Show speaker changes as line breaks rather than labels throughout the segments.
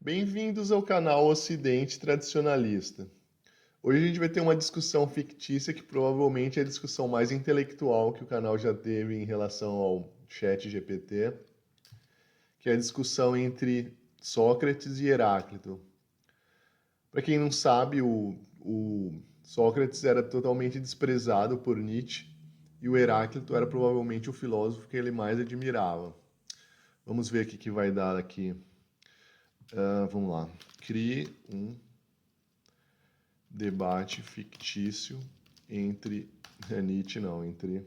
Bem-vindos ao canal Ocidente Tradicionalista. Hoje a gente vai ter uma discussão fictícia que provavelmente é a discussão mais intelectual que o canal já teve em relação ao chat GPT, que é a discussão entre Sócrates e Heráclito. Para quem não sabe, o Sócrates era totalmente desprezado por Nietzsche e o Heráclito era provavelmente o filósofo que ele mais admirava. Vamos ver o que vai dar aqui. Vamos lá. Crie um debate fictício entre Nietzsche, não, entre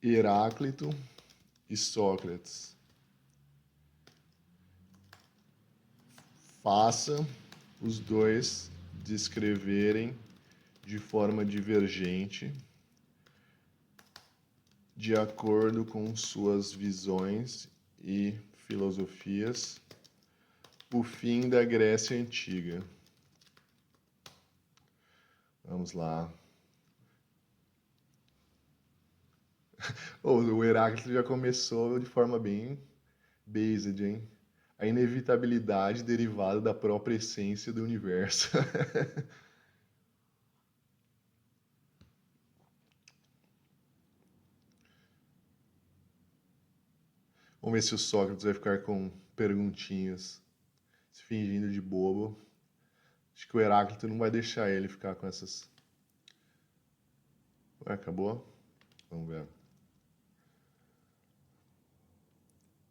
Heráclito e Sócrates. Faça os dois descreverem de forma divergente, de acordo com suas visões e filosofias, o fim da Grécia Antiga. Vamos lá. O Heráclito já começou de forma bem based, hein? A inevitabilidade derivada da própria essência do universo. Vamos ver se o Sócrates vai ficar com perguntinhas, se fingindo de bobo. Acho que o Heráclito não vai deixar ele ficar com essas... Ué, acabou? Vamos ver.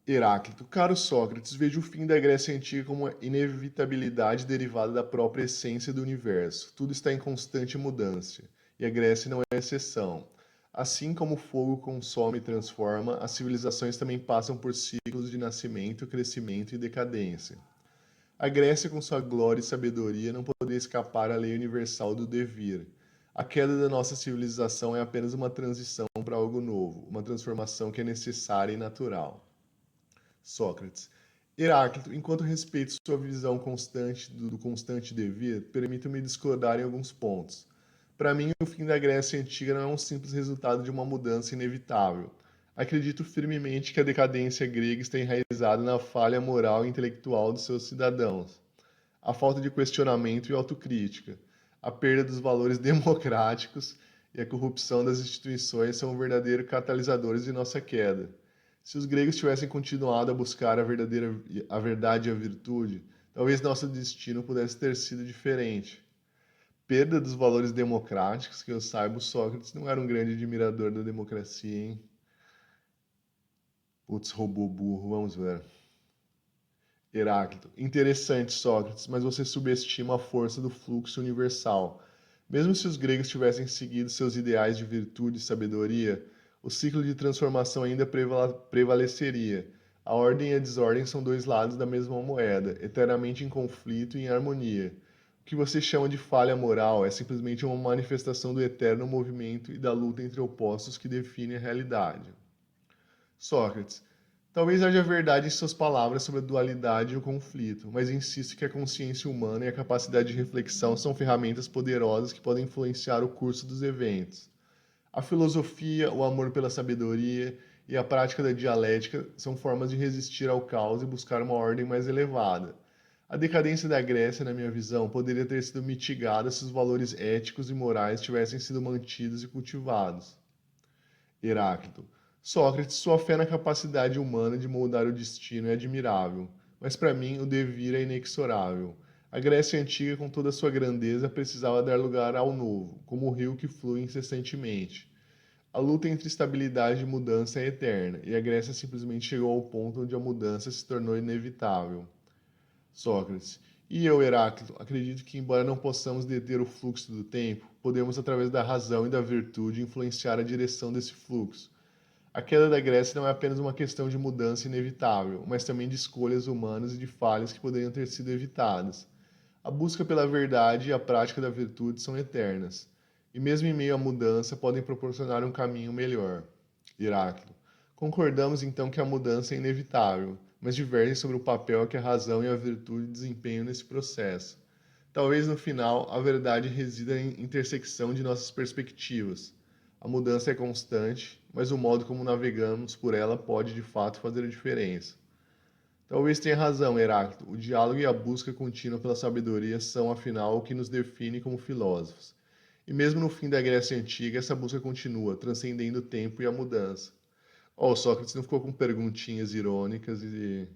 Heráclito, caro Sócrates, vejo o fim da Grécia Antiga como uma inevitabilidade derivada da própria essência do universo. Tudo está em constante mudança, e a Grécia não é exceção. Assim como o fogo consome e transforma, as civilizações também passam por ciclos de nascimento, crescimento e decadência. A Grécia, com sua glória e sabedoria, não poderia escapar à lei universal do devir. A queda da nossa civilização é apenas uma transição para algo novo, uma transformação que é necessária e natural. Sócrates. Heráclito, enquanto respeito sua visão constante do constante devir, permita-me discordar em alguns pontos. Para mim, o fim da Grécia Antiga não é um simples resultado de uma mudança inevitável. Acredito firmemente que a decadência grega está enraizada na falha moral e intelectual dos seus cidadãos, a falta de questionamento e autocrítica, a perda dos valores democráticos e a corrupção das instituições são verdadeiros catalisadores de nossa queda. Se os gregos tivessem continuado a buscar a verdade e a virtude, talvez nosso destino pudesse ter sido diferente. Perda dos valores democráticos, que eu saiba, o Sócrates não era um grande admirador da democracia, hein? Putz, robô burro, vamos ver. Heráclito. Interessante, Sócrates, mas você subestima a força do fluxo universal. Mesmo se os gregos tivessem seguido seus ideais de virtude e sabedoria, o ciclo de transformação ainda prevaleceria. A ordem e a desordem são dois lados da mesma moeda, eternamente em conflito e em harmonia. O que você chama de falha moral é simplesmente uma manifestação do eterno movimento e da luta entre opostos que define a realidade. Sócrates. Talvez haja verdade em suas palavras sobre a dualidade e o conflito, mas insisto que a consciência humana e a capacidade de reflexão são ferramentas poderosas que podem influenciar o curso dos eventos. A filosofia, o amor pela sabedoria e a prática da dialética são formas de resistir ao caos e buscar uma ordem mais elevada. A decadência da Grécia, na minha visão, poderia ter sido mitigada se os valores éticos e morais tivessem sido mantidos e cultivados. Heráclito. Sócrates, sua fé na capacidade humana de moldar o destino é admirável, mas para mim o devir é inexorável. A Grécia Antiga, com toda a sua grandeza, precisava dar lugar ao novo, como o rio que flui incessantemente. A luta entre estabilidade e mudança é eterna, e a Grécia simplesmente chegou ao ponto onde a mudança se tornou inevitável. Sócrates. E eu, Heráclito, acredito que, embora não possamos deter o fluxo do tempo, podemos, através da razão e da virtude, influenciar a direção desse fluxo. A queda da Grécia não é apenas uma questão de mudança inevitável, mas também de escolhas humanas e de falhas que poderiam ter sido evitadas. A busca pela verdade e a prática da virtude são eternas, e mesmo em meio à mudança podem proporcionar um caminho melhor. Heráclito. Concordamos então que a mudança é inevitável, mas divergem sobre o papel que a razão e a virtude desempenham nesse processo. Talvez no final a verdade resida em intersecção de nossas perspectivas. A mudança é constante, mas o modo como navegamos por ela pode de fato fazer a diferença. Talvez tenha razão, Heráclito. O diálogo e a busca contínua pela sabedoria são, afinal, o que nos define como filósofos. E mesmo no fim da Grécia Antiga, essa busca continua, transcendendo o tempo e a mudança. Ó, o Sócrates não ficou com perguntinhas irônicas e...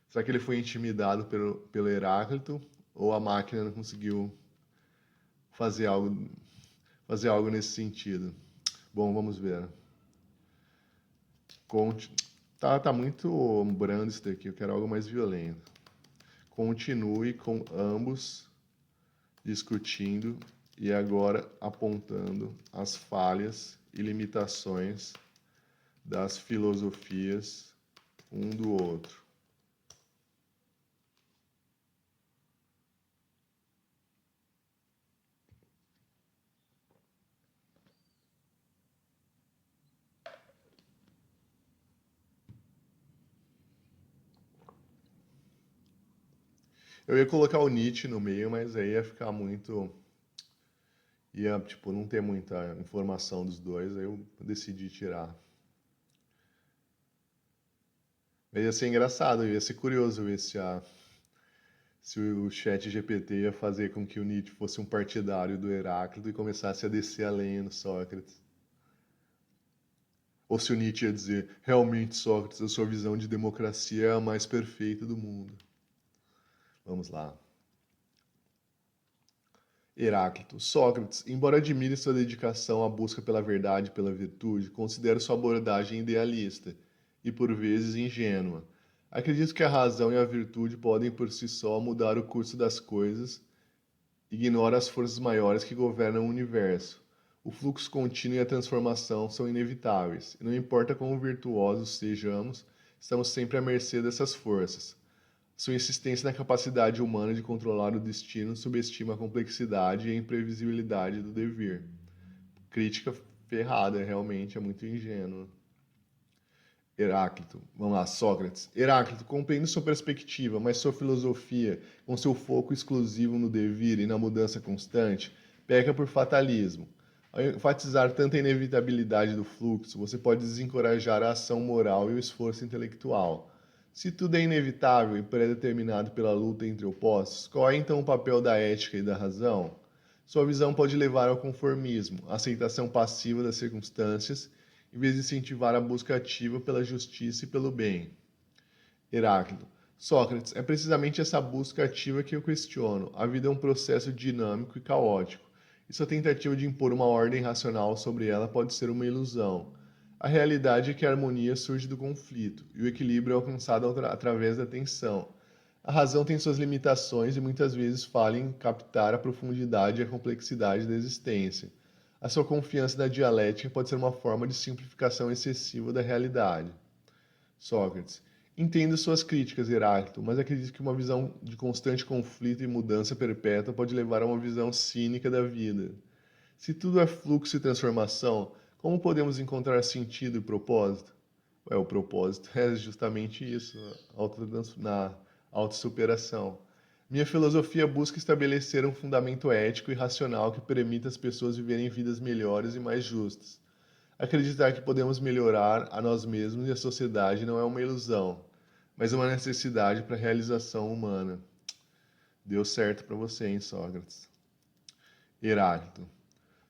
Será que ele foi intimidado pelo Heráclito? Ou a máquina não conseguiu fazer algo, fazer algo nesse sentido? Bom, vamos ver. Conte... tá muito brando isso daqui, eu quero algo mais violento. Continue com ambos discutindo e agora apontando as falhas e limitações das filosofias um do outro. Eu ia colocar o Nietzsche no meio, mas aí ia ficar muito. Ia, tipo, não ter muita informação dos dois, aí eu decidi tirar. Mas ia ser engraçado, ia ser curioso ver se o chat GPT ia fazer com que o Nietzsche fosse um partidário do Heráclito e começasse a descer a lenha no Sócrates. Ou se o Nietzsche ia dizer, realmente, Sócrates, a sua visão de democracia é a mais perfeita do mundo. Vamos lá. Heráclito. Sócrates, embora admire sua dedicação à busca pela verdade e pela virtude, considero sua abordagem idealista e, por vezes, ingênua. Acredito que a razão e a virtude podem por si só mudar o curso das coisas, ignora as forças maiores que governam o universo. O fluxo contínuo e a transformação são inevitáveis, e não importa quão virtuosos sejamos, estamos sempre à mercê dessas forças. Sua insistência na capacidade humana de controlar o destino subestima a complexidade e a imprevisibilidade do devir. Crítica ferrada, realmente, é muito ingênuo. Heráclito. Vamos lá, Sócrates. Heráclito, compreendo sua perspectiva, mas sua filosofia, com seu foco exclusivo no devir e na mudança constante, peca por fatalismo. Ao enfatizar tanta inevitabilidade do fluxo, você pode desencorajar a ação moral e o esforço intelectual. Se tudo é inevitável e predeterminado pela luta entre opostos, qual é então o papel da ética e da razão? Sua visão pode levar ao conformismo, à aceitação passiva das circunstâncias, em vez de incentivar a busca ativa pela justiça e pelo bem. Heráclito. Sócrates, é precisamente essa busca ativa que eu questiono. A vida é um processo dinâmico e caótico, e sua tentativa de impor uma ordem racional sobre ela pode ser uma ilusão. A realidade é que a harmonia surge do conflito, e o equilíbrio é alcançado através da tensão. A razão tem suas limitações e muitas vezes falha em captar a profundidade e a complexidade da existência. A sua confiança na dialética pode ser uma forma de simplificação excessiva da realidade. Sócrates. Entendo suas críticas, Heráclito, mas acredito que uma visão de constante conflito e mudança perpétua pode levar a uma visão cínica da vida. Se tudo é fluxo e transformação, como podemos encontrar sentido e propósito? O propósito é justamente isso, na autossuperação. Minha filosofia busca estabelecer um fundamento ético e racional que permita às pessoas viverem vidas melhores e mais justas. Acreditar que podemos melhorar a nós mesmos e a sociedade não é uma ilusão, mas uma necessidade para a realização humana. Deu certo para você, hein, Sócrates? Heráclito.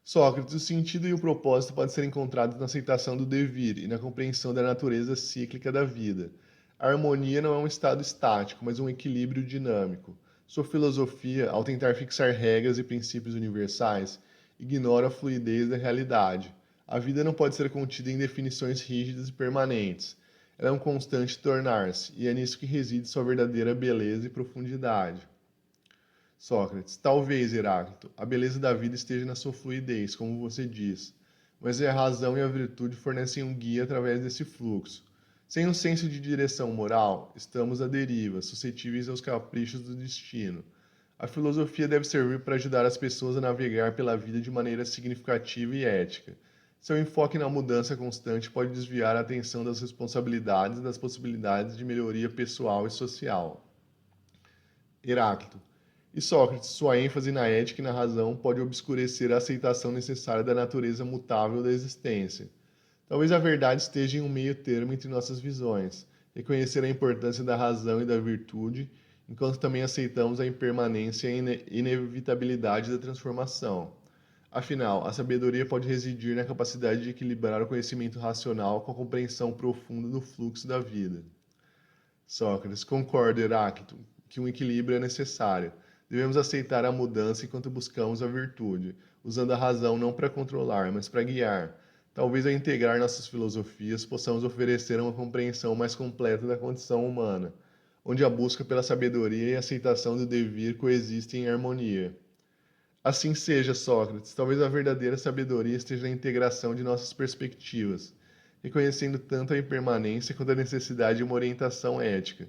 Sócrates, o sentido e o propósito podem ser encontrados na aceitação do devir e na compreensão da natureza cíclica da vida. A harmonia não é um estado estático, mas um equilíbrio dinâmico. Sua filosofia, ao tentar fixar regras e princípios universais, ignora a fluidez da realidade. A vida não pode ser contida em definições rígidas e permanentes. Ela é um constante tornar-se, e é nisso que reside sua verdadeira beleza e profundidade. Sócrates, talvez, Heráclito, a beleza da vida esteja na sua fluidez, como você diz, mas a razão e a virtude fornecem um guia através desse fluxo. Sem um senso de direção moral, estamos à deriva, suscetíveis aos caprichos do destino. A filosofia deve servir para ajudar as pessoas a navegar pela vida de maneira significativa e ética. Seu enfoque na mudança constante pode desviar a atenção das responsabilidades e das possibilidades de melhoria pessoal e social. Heráclito. E Sócrates, sua ênfase na ética e na razão pode obscurecer a aceitação necessária da natureza mutável da existência. Talvez a verdade esteja em um meio termo entre nossas visões, reconhecer a importância da razão e da virtude, enquanto também aceitamos a impermanência e a inevitabilidade da transformação. Afinal, a sabedoria pode residir na capacidade de equilibrar o conhecimento racional com a compreensão profunda do fluxo da vida. Sócrates, concorda, Heráclito, que um equilíbrio é necessário. Devemos aceitar a mudança enquanto buscamos a virtude, usando a razão não para controlar, mas para guiar. Talvez ao integrar nossas filosofias possamos oferecer uma compreensão mais completa da condição humana, onde a busca pela sabedoria e a aceitação do devir coexistem em harmonia. Assim seja, Sócrates, talvez a verdadeira sabedoria esteja na integração de nossas perspectivas, reconhecendo tanto a impermanência quanto a necessidade de uma orientação ética.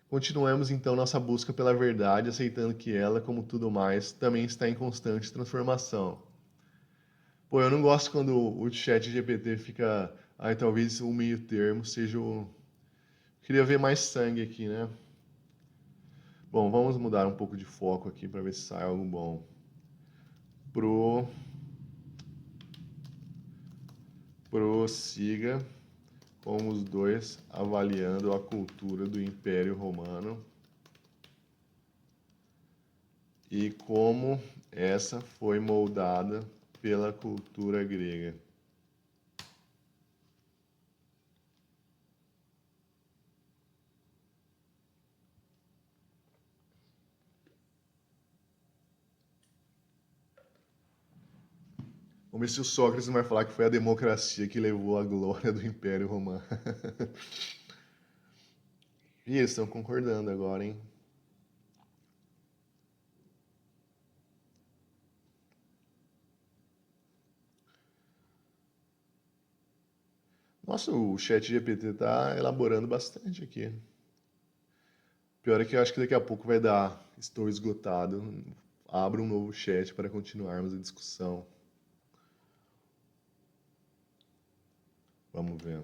Continuemos então nossa busca pela verdade, aceitando que ela, como tudo mais, também está em constante transformação. Pô, eu não gosto quando o chat GPT fica... Ai, talvez o meio termo seja o... Queria ver mais sangue aqui, né? Bom, vamos mudar um pouco de foco aqui para ver se sai algo bom. Prossiga com os dois avaliando a cultura do Império Romano e como essa foi moldada pela cultura grega. Vamos ver se o Sócrates não vai falar que foi a democracia que levou à glória do Império Romano. E eles estão concordando agora, hein? Nossa, o chat GPT tá elaborando bastante aqui. Pior é que eu acho que daqui a pouco vai dar, estou esgotado. Abra um novo chat para continuarmos a discussão. Vamos ver.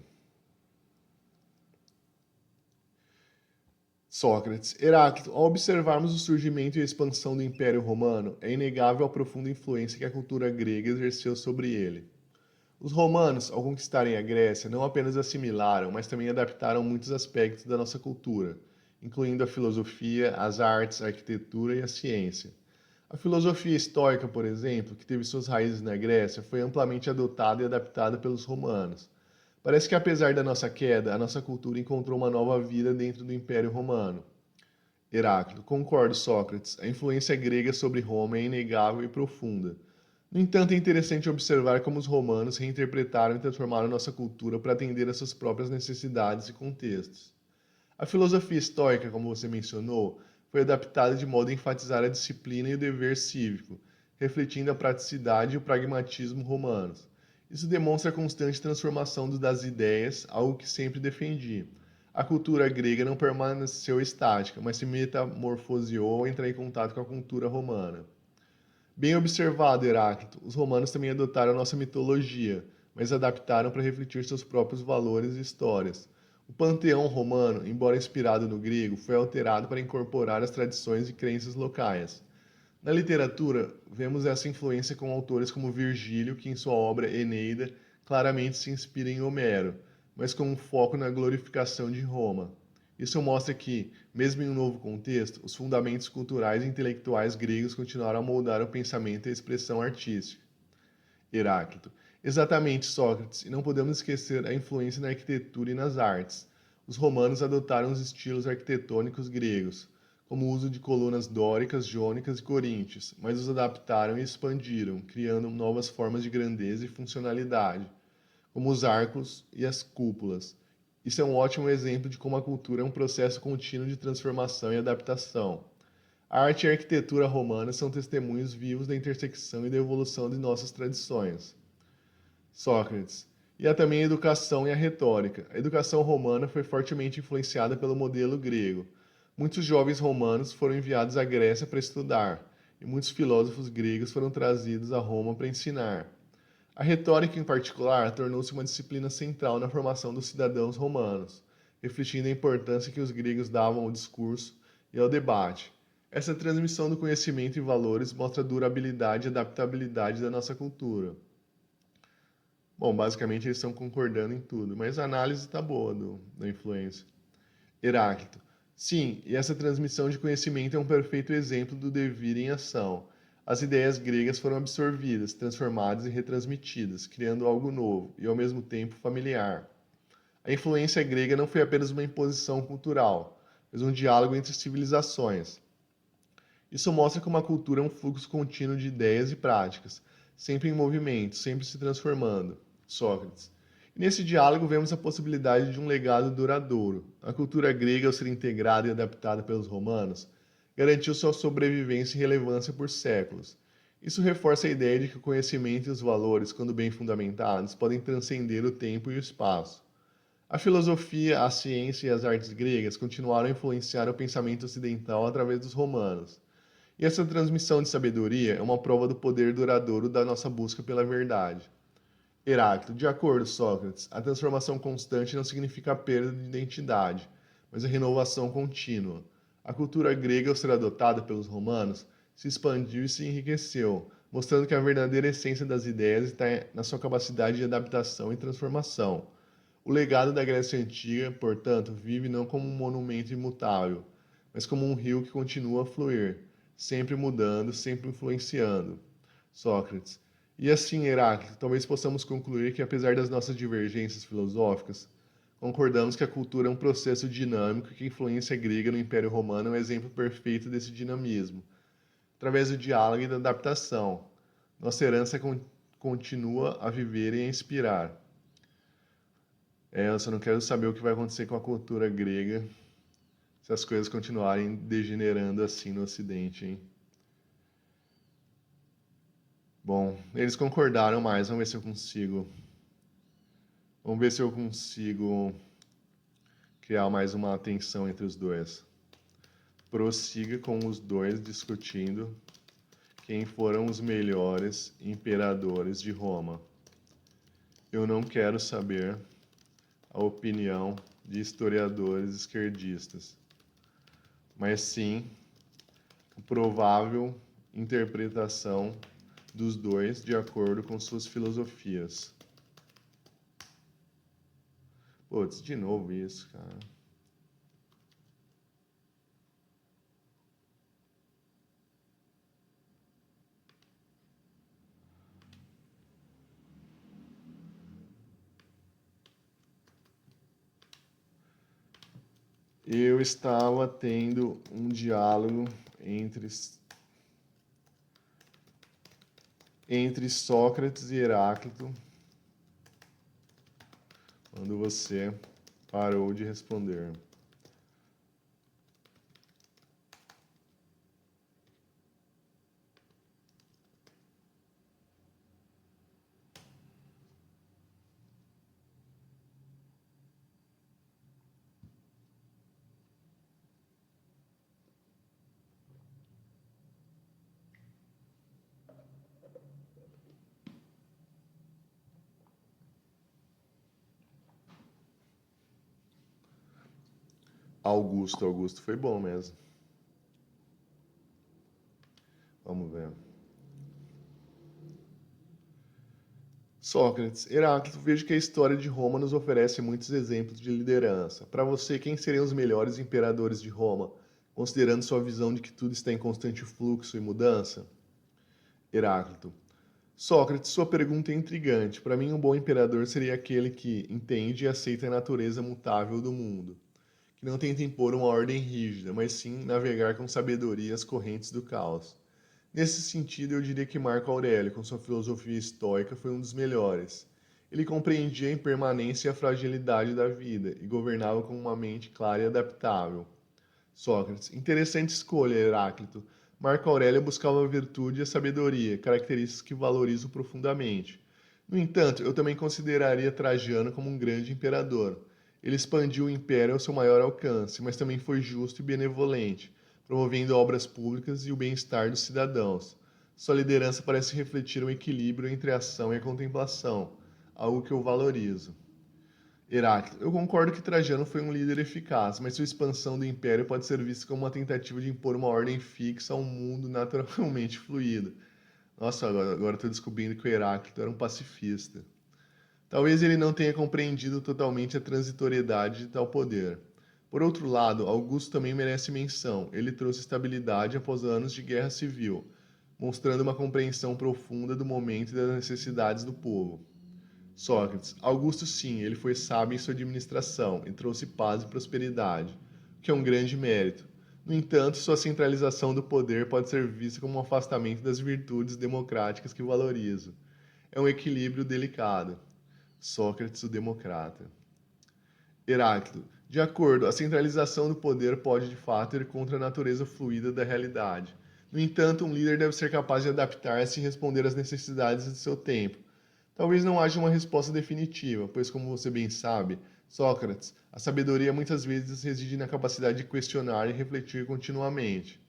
Sócrates, Heráclito, ao observarmos o surgimento e a expansão do Império Romano, é inegável a profunda influência que a cultura grega exerceu sobre ele. Os romanos, ao conquistarem a Grécia, não apenas assimilaram, mas também adaptaram muitos aspectos da nossa cultura, incluindo a filosofia, as artes, a arquitetura e a ciência. A filosofia estoica, por exemplo, que teve suas raízes na Grécia, foi amplamente adotada e adaptada pelos romanos. Parece que apesar da nossa queda, a nossa cultura encontrou uma nova vida dentro do Império Romano. Heráclito, concordo, Sócrates. A influência grega sobre Roma é inegável e profunda. No entanto, é interessante observar como os romanos reinterpretaram e transformaram nossa cultura para atender às suas próprias necessidades e contextos. A filosofia estoica, como você mencionou, foi adaptada de modo a enfatizar a disciplina e o dever cívico, refletindo a praticidade e o pragmatismo romanos. Isso demonstra a constante transformação das ideias, algo que sempre defendi. A cultura grega não permaneceu estática, mas se metamorfoseou ao entrar em contato com a cultura romana. Bem observado, Heráclito. Os romanos também adotaram a nossa mitologia, mas adaptaram para refletir seus próprios valores e histórias. O panteão romano, embora inspirado no grego, foi alterado para incorporar as tradições e crenças locais. Na literatura, vemos essa influência com autores como Virgílio, que em sua obra Eneida claramente se inspira em Homero, mas com um foco na glorificação de Roma. Isso mostra que, mesmo em um novo contexto, os fundamentos culturais e intelectuais gregos continuaram a moldar o pensamento e a expressão artística. Heráclito. Exatamente, Sócrates, e não podemos esquecer a influência na arquitetura e nas artes. Os romanos adotaram os estilos arquitetônicos gregos, como o uso de colunas dóricas, jônicas e coríntias, mas os adaptaram e expandiram, criando novas formas de grandeza e funcionalidade, como os arcos e as cúpulas. Isso é um ótimo exemplo de como a cultura é um processo contínuo de transformação e adaptação. A arte e a arquitetura romanas são testemunhos vivos da intersecção e da evolução de nossas tradições. Sócrates. E há também a educação e a retórica. A educação romana foi fortemente influenciada pelo modelo grego. Muitos jovens romanos foram enviados à Grécia para estudar, e muitos filósofos gregos foram trazidos a Roma para ensinar. A retórica, em particular, tornou-se uma disciplina central na formação dos cidadãos romanos, refletindo a importância que os gregos davam ao discurso e ao debate. Essa transmissão do conhecimento e valores mostra a durabilidade e adaptabilidade da nossa cultura. Bom, basicamente eles estão concordando em tudo, mas a análise está boa da influência. Heráclito. Sim, e essa transmissão de conhecimento é um perfeito exemplo do devir em ação. As ideias gregas foram absorvidas, transformadas e retransmitidas, criando algo novo e ao mesmo tempo familiar. A influência grega não foi apenas uma imposição cultural, mas um diálogo entre civilizações. Isso mostra como a cultura é um fluxo contínuo de ideias e práticas, sempre em movimento, sempre se transformando. Sócrates. E nesse diálogo vemos a possibilidade de um legado duradouro. A cultura grega, ao ser integrada e adaptada pelos romanos, garantiu sua sobrevivência e relevância por séculos. Isso reforça a ideia de que o conhecimento e os valores, quando bem fundamentados, podem transcender o tempo e o espaço. A filosofia, a ciência e as artes gregas continuaram a influenciar o pensamento ocidental através dos romanos. E essa transmissão de sabedoria é uma prova do poder duradouro da nossa busca pela verdade. Heráclito, de acordo, Sócrates, a transformação constante não significa a perda de identidade, mas a renovação contínua. A cultura grega, ao ser adotada pelos romanos, se expandiu e se enriqueceu, mostrando que a verdadeira essência das ideias está na sua capacidade de adaptação e transformação. O legado da Grécia Antiga, portanto, vive não como um monumento imutável, mas como um rio que continua a fluir, sempre mudando, sempre influenciando. Sócrates. E assim, Heráclito, talvez possamos concluir que, apesar das nossas divergências filosóficas, concordamos que a cultura é um processo dinâmico e que a influência grega no Império Romano é um exemplo perfeito desse dinamismo. Através do diálogo e da adaptação, nossa herança continua a viver e a inspirar. Eu só não quero saber o que vai acontecer com a cultura grega se as coisas continuarem degenerando assim no Ocidente, hein? Bom, eles concordaram mais. Vamos ver se eu consigo. Vamos ver se eu consigo criar mais uma tensão entre os dois. Prossiga com os dois discutindo quem foram os melhores imperadores de Roma. Eu não quero saber a opinião de historiadores esquerdistas, mas sim a provável interpretação dos dois de acordo com suas filosofias. Putz, de novo isso, cara. Eu estava tendo um diálogo entre Sócrates e Heráclito quando você parou de responder. Augusto foi bom mesmo. Vamos ver. Sócrates, Heráclito, vejo que a história de Roma nos oferece muitos exemplos de liderança. Para você, quem seriam os melhores imperadores de Roma, considerando sua visão de que tudo está em constante fluxo e mudança? Heráclito. Sócrates, sua pergunta é intrigante. Para mim, um bom imperador seria aquele que entende e aceita a natureza mutável do mundo, que não tenta impor uma ordem rígida, mas sim navegar com sabedoria as correntes do caos. Nesse sentido, eu diria que Marco Aurélio, com sua filosofia estoica, foi um dos melhores. Ele compreendia a impermanência e a fragilidade da vida e governava com uma mente clara e adaptável. Sócrates, interessante escolha, Heráclito. Marco Aurélio buscava a virtude e a sabedoria, características que valorizo profundamente. No entanto, eu também consideraria Trajano como um grande imperador. Ele expandiu o império ao seu maior alcance, mas também foi justo e benevolente, promovendo obras públicas e o bem-estar dos cidadãos. Sua liderança parece refletir um equilíbrio entre a ação e a contemplação, algo que eu valorizo. Heráclito, eu concordo que Trajano foi um líder eficaz, mas sua expansão do império pode ser vista como uma tentativa de impor uma ordem fixa a um mundo naturalmente fluido. Nossa, agora estou descobrindo que o Heráclito era um pacifista. Talvez ele não tenha compreendido totalmente a transitoriedade de tal poder. Por outro lado, Augusto também merece menção. Ele trouxe estabilidade após anos de guerra civil, mostrando uma compreensão profunda do momento e das necessidades do povo. Sócrates. Augusto, sim, ele foi sábio em sua administração e trouxe paz e prosperidade, o que é um grande mérito. No entanto, sua centralização do poder pode ser vista como um afastamento das virtudes democráticas que valoriza. É um equilíbrio delicado. Sócrates, o democrata. Heráclito. De acordo, a centralização do poder pode de fato ir contra a natureza fluida da realidade. No entanto, um líder deve ser capaz de adaptar-se e responder às necessidades de seu tempo. Talvez não haja uma resposta definitiva, pois, como você bem sabe, Sócrates, a sabedoria muitas vezes reside na capacidade de questionar e refletir continuamente.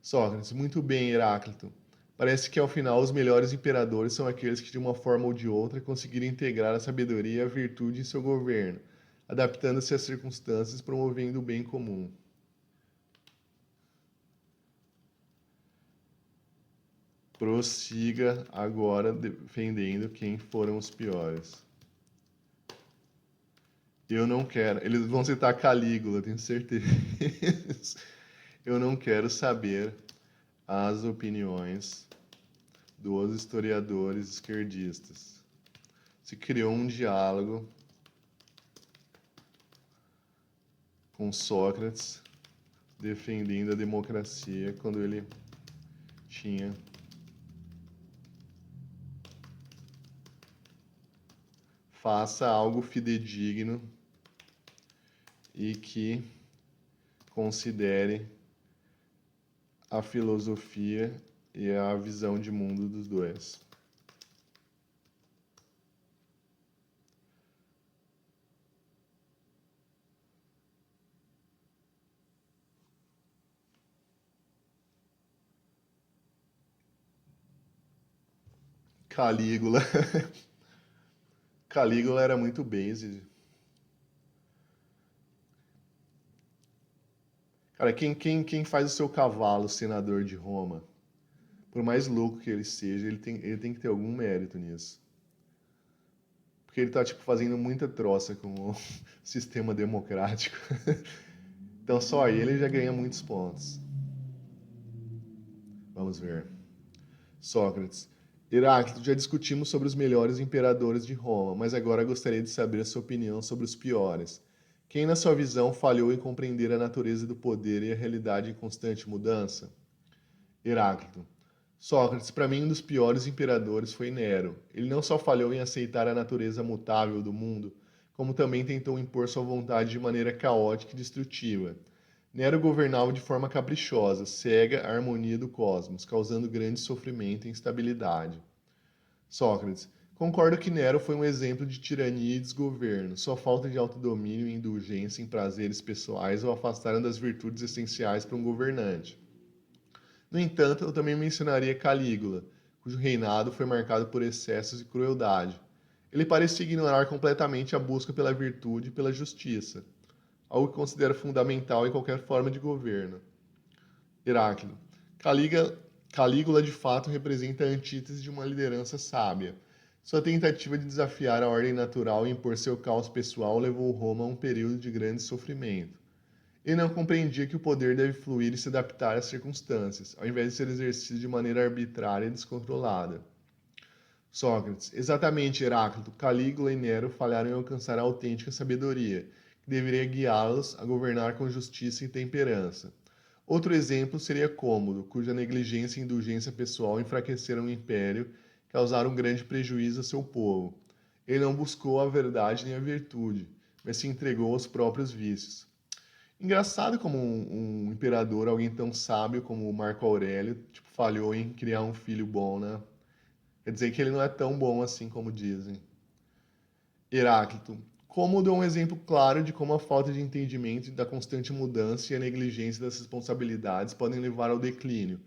Sócrates, muito bem, Heráclito. Parece que ao final os melhores imperadores são aqueles que, de uma forma ou de outra, conseguiram integrar a sabedoria e a virtude em seu governo, adaptando-se às circunstâncias e promovendo o bem comum. Prossiga agora defendendo quem foram os piores. Eu não quero. Eles vão citar Calígula, tenho certeza. Eu não quero saber as opiniões dos historiadores esquerdistas. Se criou um diálogo com Sócrates defendendo a democracia quando ele tinha faça algo fidedigno e que considere a filosofia e a visão de mundo dos dois. Calígula. Calígula era muito base. Cara, quem faz o seu cavalo senador de Roma, por mais louco que ele seja, ele tem que ter algum mérito nisso. Porque ele tá, tipo, fazendo muita troça com o sistema democrático. Então só aí ele já ganha muitos pontos. Vamos ver. Sócrates. Heráclito, já discutimos sobre os melhores imperadores de Roma, mas agora gostaria de saber a sua opinião sobre os piores. Quem, na sua visão, falhou em compreender a natureza do poder e a realidade em constante mudança? Heráclito. Sócrates, para mim, um dos piores imperadores foi Nero. Ele não só falhou em aceitar a natureza mutável do mundo, como também tentou impor sua vontade de maneira caótica e destrutiva. Nero governava de forma caprichosa, cega à harmonia do cosmos, causando grande sofrimento e instabilidade. Sócrates. Concordo que Nero foi um exemplo de tirania e desgoverno. Sua falta de autodomínio e indulgência em prazeres pessoais o afastaram das virtudes essenciais para um governante. No entanto, eu também mencionaria Calígula, cujo reinado foi marcado por excessos e crueldade. Ele parecia ignorar completamente a busca pela virtude e pela justiça, algo que considero fundamental em qualquer forma de governo. Heráclito. Calígula de fato representa a antítese de uma liderança sábia. Sua tentativa de desafiar a ordem natural e impor seu caos pessoal levou Roma a um período de grande sofrimento. Ele não compreendia que o poder deve fluir e se adaptar às circunstâncias, ao invés de ser exercido de maneira arbitrária e descontrolada. Sócrates. Exatamente, Heráclito. Calígula e Nero falharam em alcançar a autêntica sabedoria, que deveria guiá-los a governar com justiça e temperança. Outro exemplo seria Cômodo, cuja negligência e indulgência pessoal enfraqueceram o império e causaram grande prejuízo a seu povo. Ele não buscou a verdade nem a virtude, mas se entregou aos próprios vícios. Engraçado como um imperador, alguém tão sábio como o Marco Aurélio, tipo, falhou em criar um filho bom, né? Quer dizer que ele não é tão bom assim como dizem. Heráclito. Cômodo é um exemplo claro de como a falta de entendimento da constante mudança e a negligência das responsabilidades podem levar ao declínio.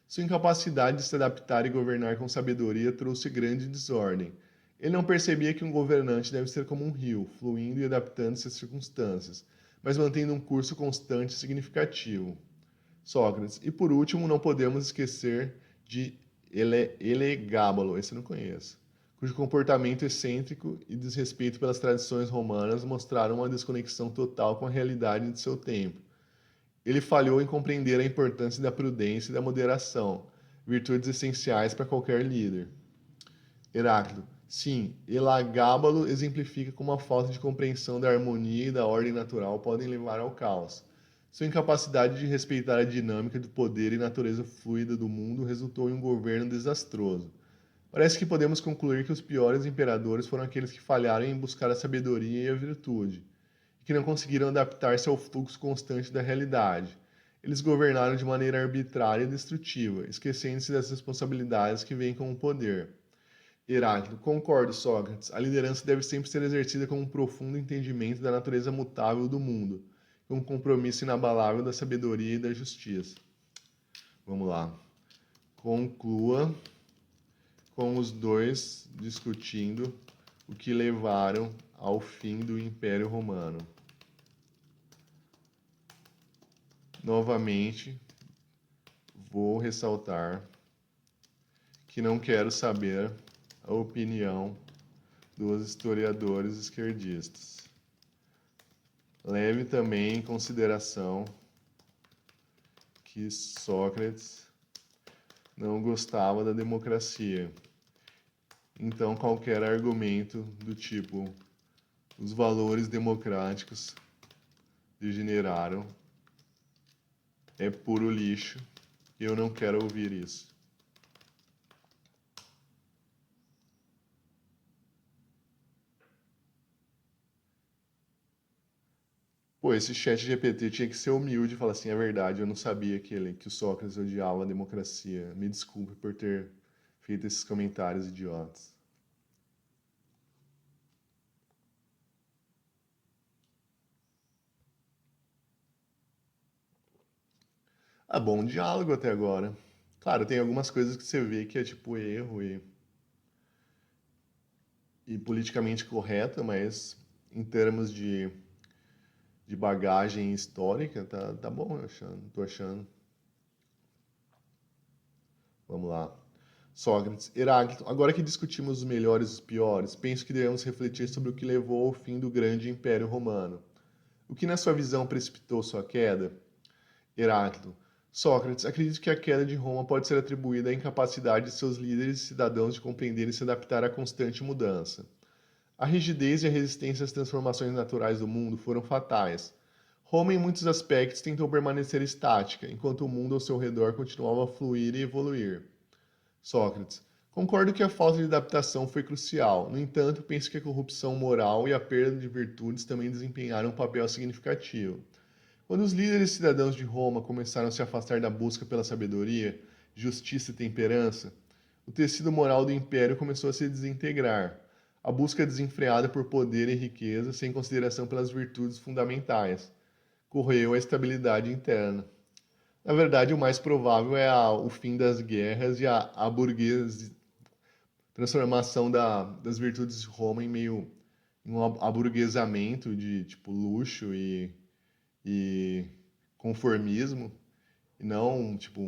Sua incapacidade de se adaptar e governar com sabedoria trouxe grande desordem. Ele não percebia que um governante deve ser como um rio, fluindo e adaptando-se às circunstâncias, mas mantendo um curso constante e significativo. Sócrates. E por último, não podemos esquecer de Elegábalo, esse eu não conheço. cujo comportamento excêntrico e desrespeito pelas tradições romanas mostraram uma desconexão total com a realidade de seu tempo. Ele falhou em compreender a importância da prudência e da moderação, virtudes essenciais para qualquer líder. Heráclito. Sim, Elagábalo exemplifica como a falta de compreensão da harmonia e da ordem natural podem levar ao caos. Sua incapacidade de respeitar a dinâmica do poder e natureza fluida do mundo resultou em um governo desastroso. Parece que podemos concluir que os piores imperadores foram aqueles que falharam em buscar a sabedoria e a virtude, e que não conseguiram adaptar-se ao fluxo constante da realidade. Eles governaram de maneira arbitrária e destrutiva, esquecendo-se das responsabilidades que vêm com o poder. Heráclito, concordo, Sócrates. A liderança deve sempre ser exercida com um profundo entendimento da natureza mutável do mundo, com um compromisso inabalável da sabedoria e da justiça. Vamos lá. Conclua com os dois discutindo o que levaram ao fim do Império Romano. Novamente, vou ressaltar que não quero saber a opinião dos historiadores esquerdistas. Leve também em consideração que Sócrates não gostava da democracia. Então, qualquer argumento do tipo os valores democráticos degeneraram é puro lixo e eu não quero ouvir isso. Pô, esse chat GPT tinha que ser humilde e falar assim, é verdade, eu não sabia que o Sócrates odiava a democracia. Me desculpe por ter feito esses comentários idiotas. Ah, bom diálogo até agora. Claro, tem algumas coisas que você vê que é tipo erro e politicamente correto, mas em termos de bagagem histórica, tá bom, tô achando. Vamos lá. Sócrates, Heráclito, agora que discutimos os melhores e os piores, penso que devemos refletir sobre o que levou ao fim do grande Império Romano. O que, na sua visão, precipitou sua queda? Heráclito, Sócrates, acredito que a queda de Roma pode ser atribuída à incapacidade de seus líderes e cidadãos de compreender e se adaptar à constante mudança. A rigidez e a resistência às transformações naturais do mundo foram fatais. Roma, em muitos aspectos, tentou permanecer estática, enquanto o mundo ao seu redor continuava a fluir e evoluir. Sócrates, concordo que a falta de adaptação foi crucial. No entanto, penso que a corrupção moral e a perda de virtudes também desempenharam um papel significativo. Quando os líderes cidadãos de Roma começaram a se afastar da busca pela sabedoria, justiça e temperança, o tecido moral do império começou a se desintegrar. A busca desenfreada por poder e riqueza, sem consideração pelas virtudes fundamentais, corroeu a estabilidade interna. Na verdade, o mais provável é o fim das guerras e a transformação das virtudes de Roma em meio em um aburguesamento de tipo luxo e conformismo, e não tipo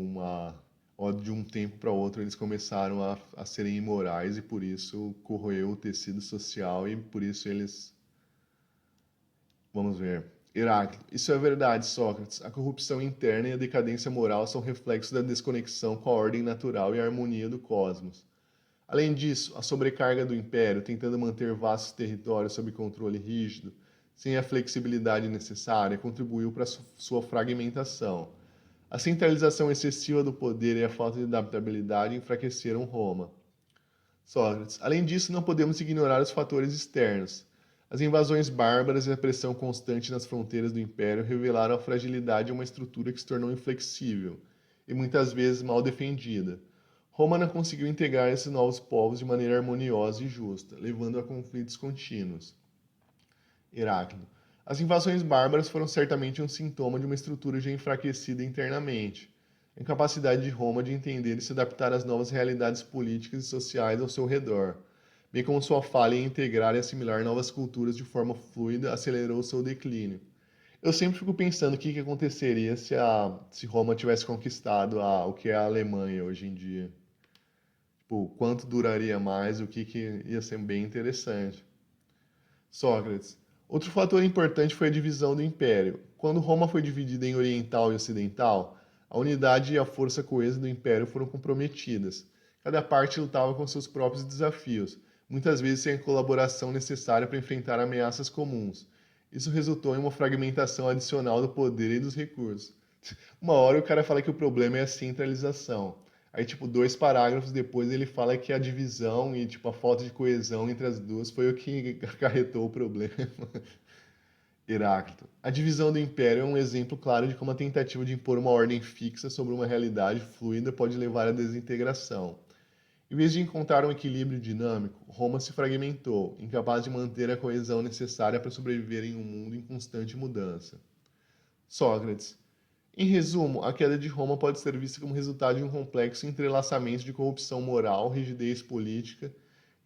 de um tempo para outro eles começaram a serem imorais e por isso corroeu o tecido social e por isso eles. Vamos ver. Heráclito. Isso é verdade, Sócrates. A corrupção interna e a decadência moral são reflexos da desconexão com a ordem natural e a harmonia do cosmos. Além disso, a sobrecarga do império, tentando manter vastos territórios sob controle rígido, sem a flexibilidade necessária, contribuiu para sua fragmentação. A centralização excessiva do poder e a falta de adaptabilidade enfraqueceram Roma. Sócrates. Além disso, não podemos ignorar os fatores externos. As invasões bárbaras e a pressão constante nas fronteiras do império revelaram a fragilidade de uma estrutura que se tornou inflexível e muitas vezes mal defendida. Roma não conseguiu integrar esses novos povos de maneira harmoniosa e justa, levando a conflitos contínuos. Heráclito. As invasões bárbaras foram certamente um sintoma de uma estrutura já enfraquecida internamente. A incapacidade de Roma de entender e se adaptar às novas realidades políticas e sociais ao seu redor, bem como sua falha em integrar e assimilar novas culturas de forma fluida, acelerou seu declínio. Eu sempre fico pensando o que aconteceria se Roma tivesse conquistado o que é a Alemanha hoje em dia. Tipo, quanto duraria mais, o que ia ser bem interessante. Sócrates. Outro fator importante foi a divisão do império. Quando Roma foi dividida em oriental e ocidental, a unidade e a força coesa do império foram comprometidas. Cada parte lutava com seus próprios desafios, muitas vezes sem a colaboração necessária para enfrentar ameaças comuns. Isso resultou em uma fragmentação adicional do poder e dos recursos. Uma hora o cara fala que o problema é a centralização. Aí, tipo, 2 parágrafos depois ele fala que a divisão e, tipo, a falta de coesão entre as duas foi o que acarretou o problema. Heráclito. A divisão do império é um exemplo claro de como a tentativa de impor uma ordem fixa sobre uma realidade fluida pode levar à desintegração. Em vez de encontrar um equilíbrio dinâmico, Roma se fragmentou, incapaz de manter a coesão necessária para sobreviver em um mundo em constante mudança. Sócrates. Em resumo, a queda de Roma pode ser vista como resultado de um complexo entrelaçamento de corrupção moral, rigidez política,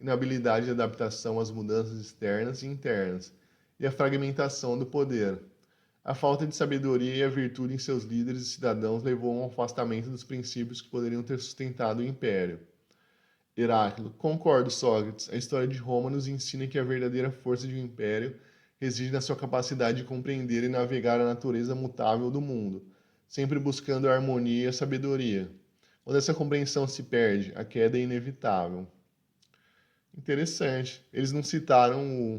inabilidade de adaptação às mudanças externas e internas, e a fragmentação do poder. A falta de sabedoria e a virtude em seus líderes e cidadãos levou ao afastamento dos princípios que poderiam ter sustentado o império. Heráclito. Concordo, Sócrates. A história de Roma nos ensina que a verdadeira força de um império reside na sua capacidade de compreender e navegar a natureza mutável do mundo, sempre buscando a harmonia e a sabedoria. Quando essa compreensão se perde, a queda é inevitável. Interessante. Eles não citaram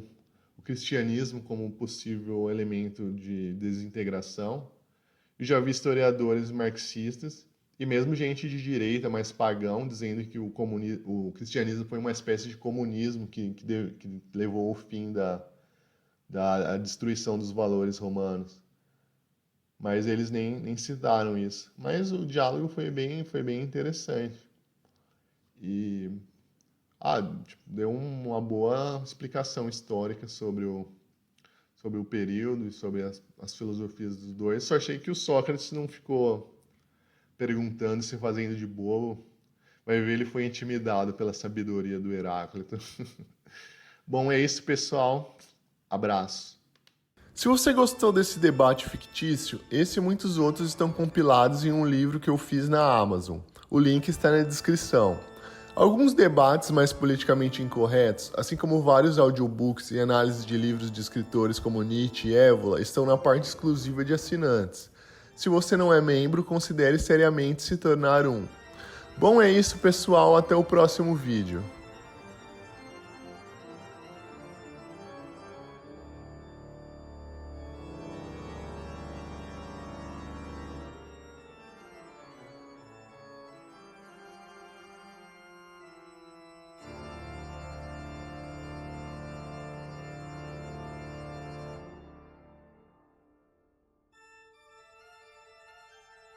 o cristianismo como possível elemento de desintegração. Eu já vi historiadores marxistas e mesmo gente de direita, mais pagão, dizendo que o cristianismo foi uma espécie de comunismo que levou ao fim da destruição dos valores romanos. Mas eles nem citaram isso. Mas o diálogo foi bem interessante. E deu uma boa explicação histórica sobre o período e sobre as filosofias dos dois. Só achei que o Sócrates não ficou perguntando, se fazendo de bobo. Vai ver, ele foi intimidado pela sabedoria do Heráclito. Bom, é isso, pessoal. Abraço. Se você gostou desse debate fictício, esse e muitos outros estão compilados em um livro que eu fiz na Amazon. O link está na descrição. Alguns debates mais politicamente incorretos, assim como vários audiobooks e análises de livros de escritores como Nietzsche e Évola, estão na parte exclusiva de assinantes. Se você não é membro, considere seriamente se tornar um. Bom, é isso, pessoal. Até o próximo vídeo.